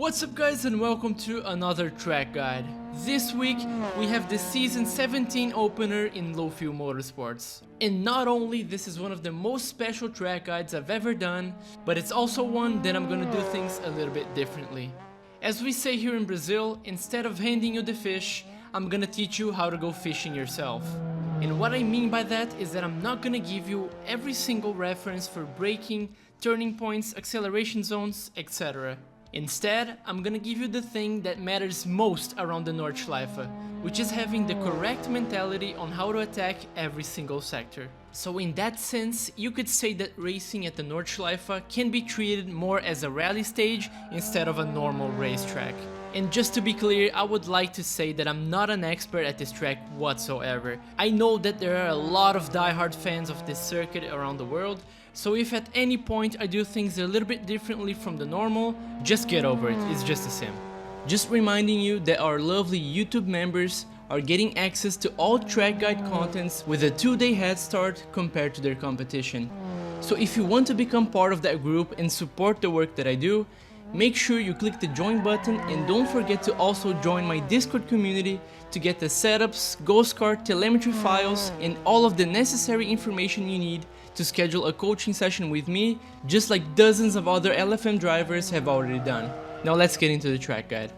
What's up guys, and welcome to another track guide. This week we have the season 17 opener in low fuel motorsports. And not only this is one of the most special track guides I've ever done, but it's also one that I'm gonna do things a little bit differently. As we say here in Brazil, instead of handing you the fish, I'm gonna teach you how to go fishing yourself. And what I mean by that is that I'm not gonna give you every single reference for braking, turning points, acceleration zones, etc. Instead, I'm gonna give you the thing that matters most around the Nordschleife, which is having the correct mentality on how to attack every single sector. So in that sense, you could say that racing at the Nordschleife can be treated more as a rally stage instead of a normal racetrack. And just to be clear, I would like to say that I'm not an expert at this track whatsoever. I know that there are a lot of diehard fans of this circuit around the world, so if at any point I do things a little bit differently from the normal, just get over it, it's just a sim. Just reminding you that our lovely YouTube members are getting access to all track guide contents with a 2-day head start compared to their competition. So if you want to become part of that group and support the work that I do, make sure you click the join button and don't forget to also join my Discord community to get the setups, ghost car, telemetry files and all of the necessary information you need to schedule a coaching session with me, just like dozens of other LFM drivers have already done. Now let's get into the track guide.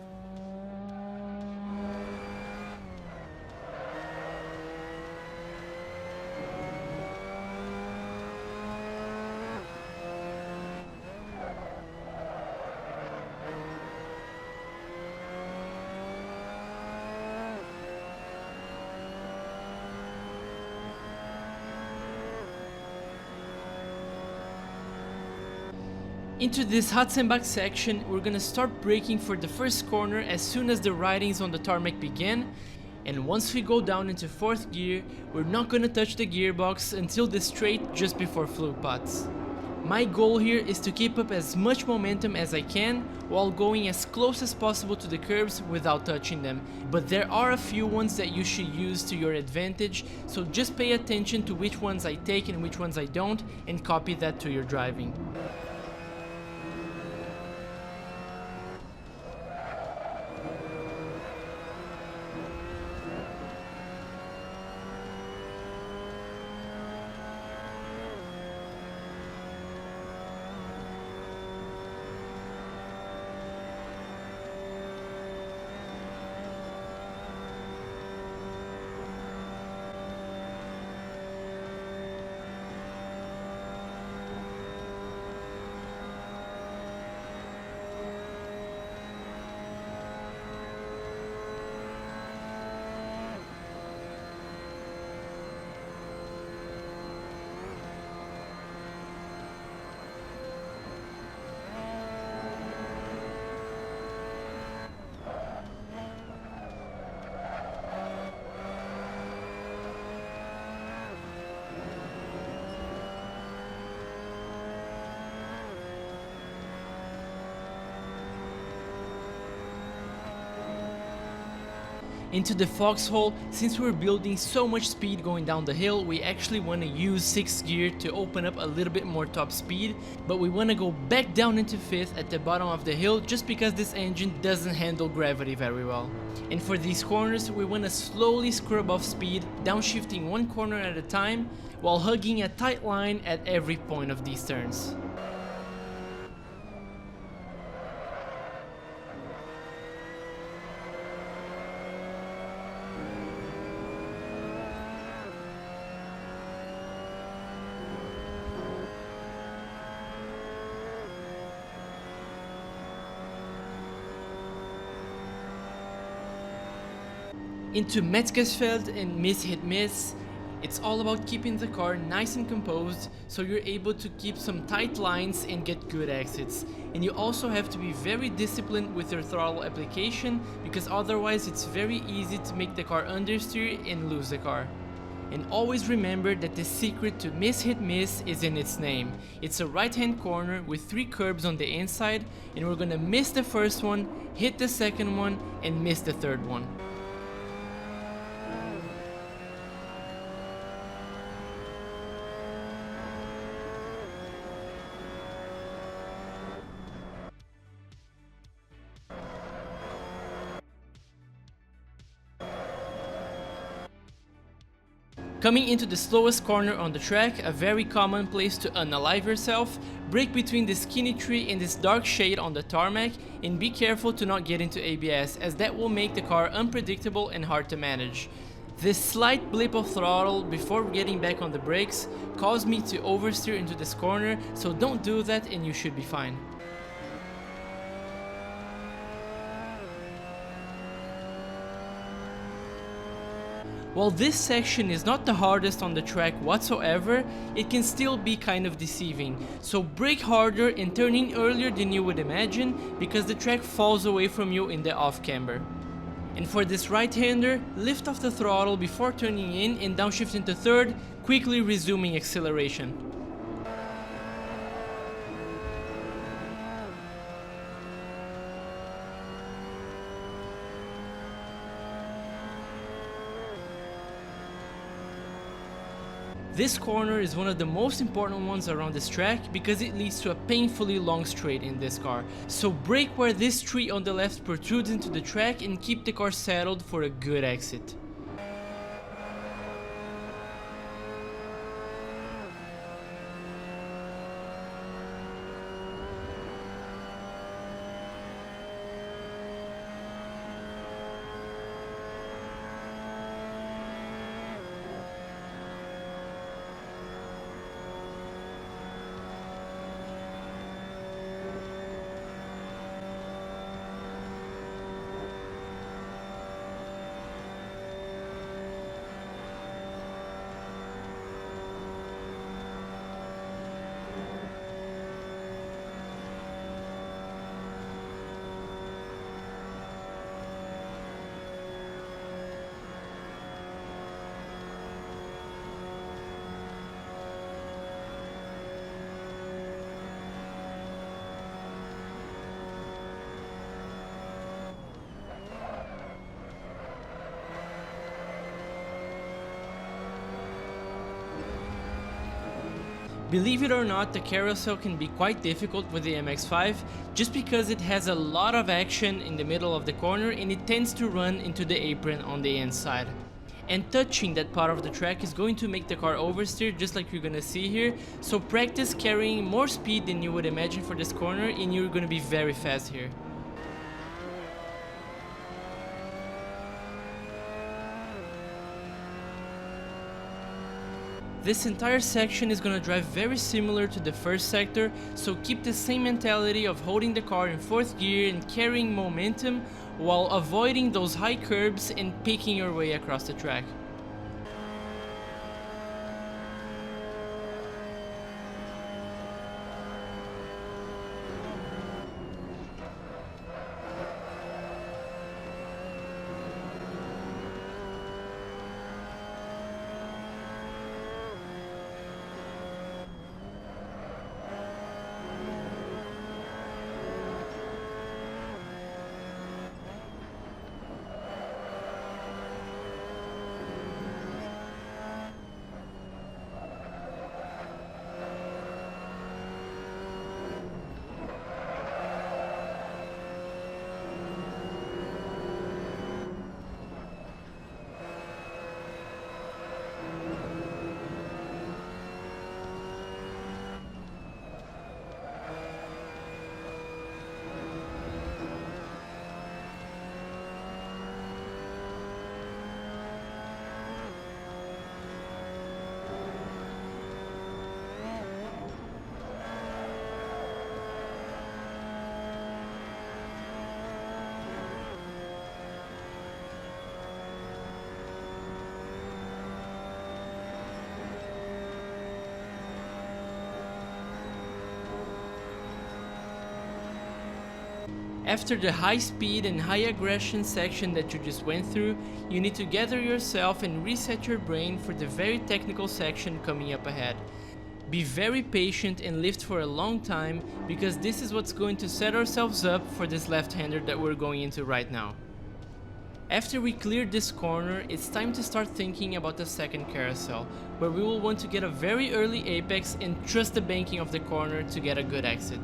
Into this Hatzenbach section, we're gonna start braking for the first corner as soon as the ridings on the tarmac begin, and once we go down into 4th gear, we're not gonna touch the gearbox until the straight just before fluke pots. My goal here is to keep up as much momentum as I can while going as close as possible to the curbs without touching them, but there are a few ones that you should use to your advantage, so just pay attention to which ones I take and which ones I don't, and copy that to your driving. Into the Foxhole, since we're building so much speed going down the hill, we actually want to use 6th gear to open up a little bit more top speed, but we want to go back down into 5th at the bottom of the hill just because this engine doesn't handle gravity very well. And for these corners, we want to slowly scrub off speed, downshifting one corner at a time, while hugging a tight line at every point of these turns. Into Metzgesfeld and miss hit miss, it's all about keeping the car nice and composed so you're able to keep some tight lines and get good exits. And you also have to be very disciplined with your throttle application, because otherwise it's very easy to make the car understeer and lose the car. And always remember that the secret to miss hit miss is in its name. It's a right hand corner with 3 curbs on the inside, and we're gonna miss the first one, hit the second one, and miss the third one. Coming into the slowest corner on the track, a very common place to unalive yourself, brake between the skinny tree and this dark shade on the tarmac, and be careful to not get into ABS, as that will make the car unpredictable and hard to manage. This slight blip of throttle before getting back on the brakes caused me to oversteer into this corner, so don't do that and you should be fine. While this section is not the hardest on the track whatsoever, it can still be kind of deceiving, so brake harder and turn in earlier than you would imagine, because the track falls away from you in the off camber. And for this right-hander, lift off the throttle before turning in and downshift into third, quickly resuming acceleration. This corner is one of the most important ones around this track because it leads to a painfully long straight in this car. So brake where this tree on the left protrudes into the track and keep the car settled for a good exit. Believe it or not, the carousel can be quite difficult with the MX-5 just because it has a lot of action in the middle of the corner and it tends to run into the apron on the inside. And touching that part of the track is going to make the car oversteer, just like you're gonna see here, so practice carrying more speed than you would imagine for this corner and you're gonna be very fast here. This entire section is gonna drive very similar to the first sector, so keep the same mentality of holding the car in 4th gear and carrying momentum while avoiding those high curbs and picking your way across the track. After the high speed and high aggression section that you just went through, you need to gather yourself and reset your brain for the very technical section coming up ahead. Be very patient and lift for a long time, because this is what's going to set ourselves up for this left-hander that we're going into right now. After we clear this corner, it's time to start thinking about the second carousel, where we will want to get a very early apex and trust the banking of the corner to get a good exit.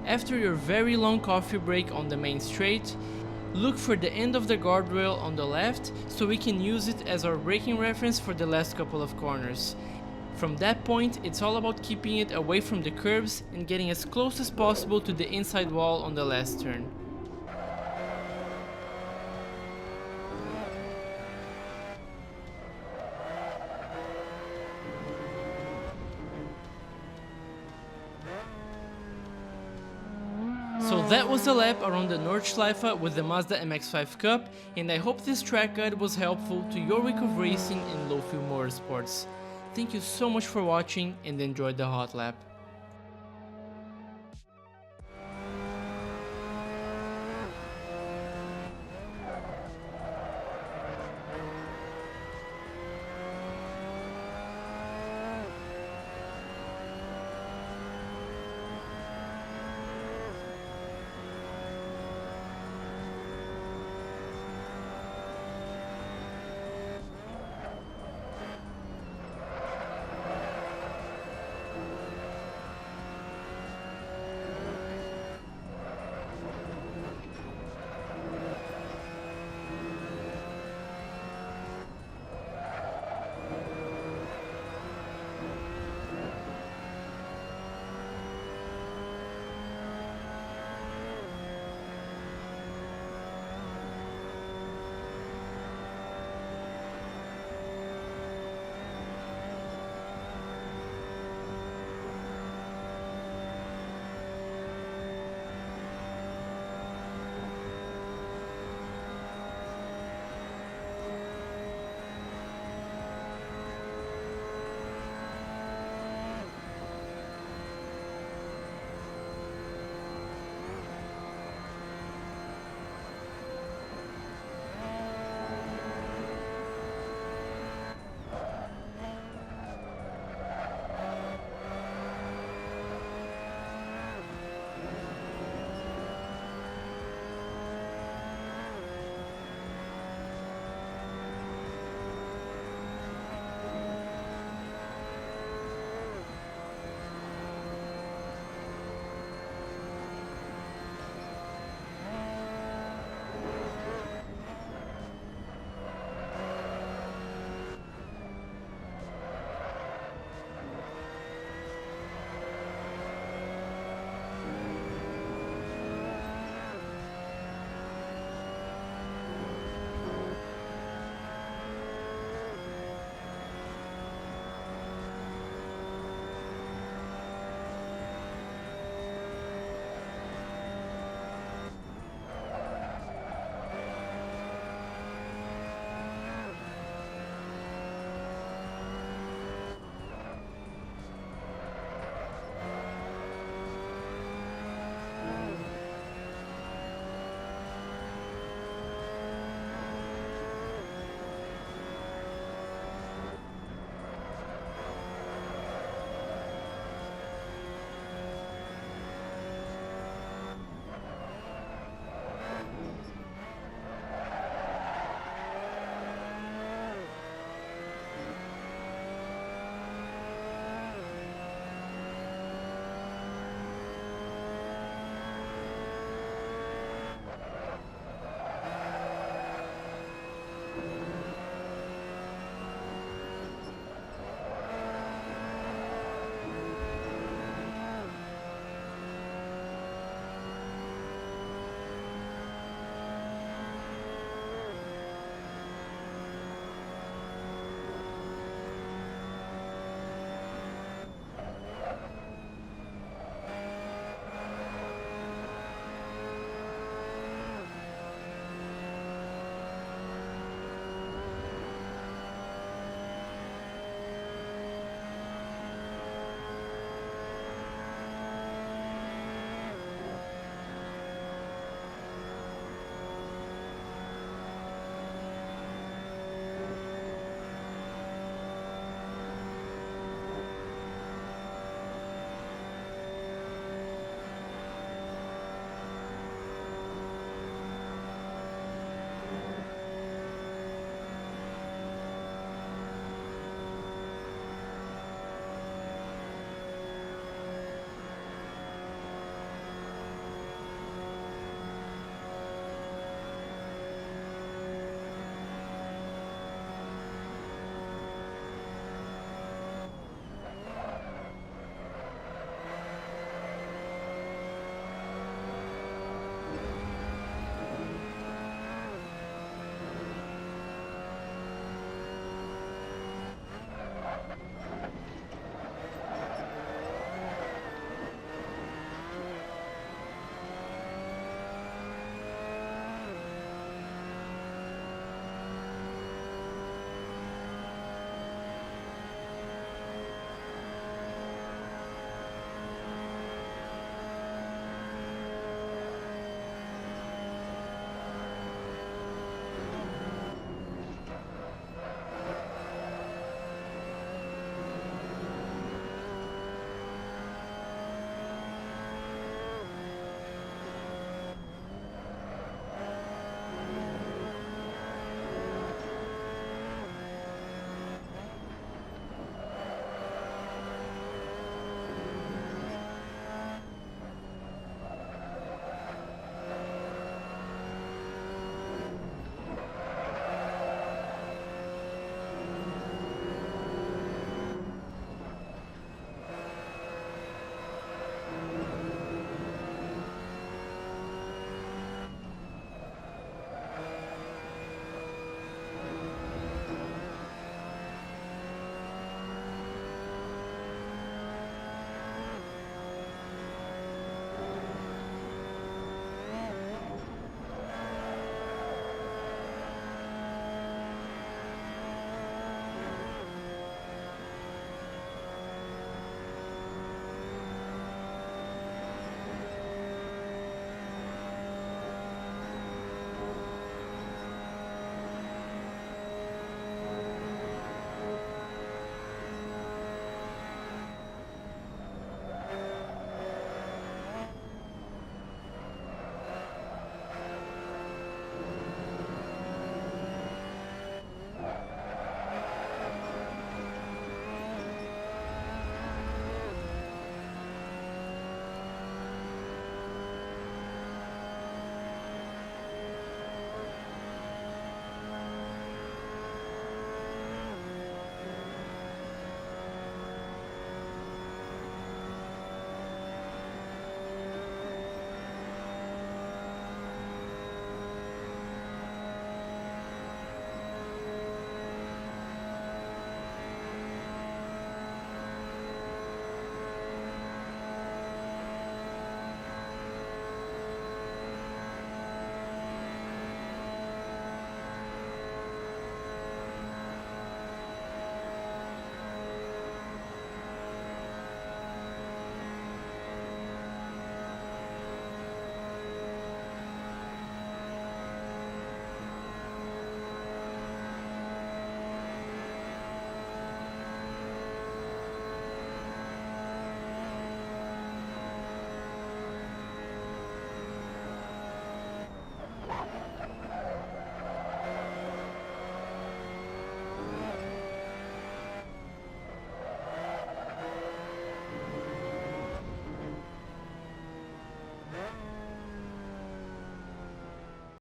After your very long coffee break on the main straight, look for the end of the guardrail on the left so we can use it as our braking reference for the last couple of corners. From that point, it's all about keeping it away from the curbs and getting as close as possible to the inside wall on the last turn. So that was a lap around the Nordschleife with the Mazda MX-5 Cup, and I hope this track guide was helpful to your week of racing in low fuel motorsports. Thank you so much for watching and enjoy the hot lap.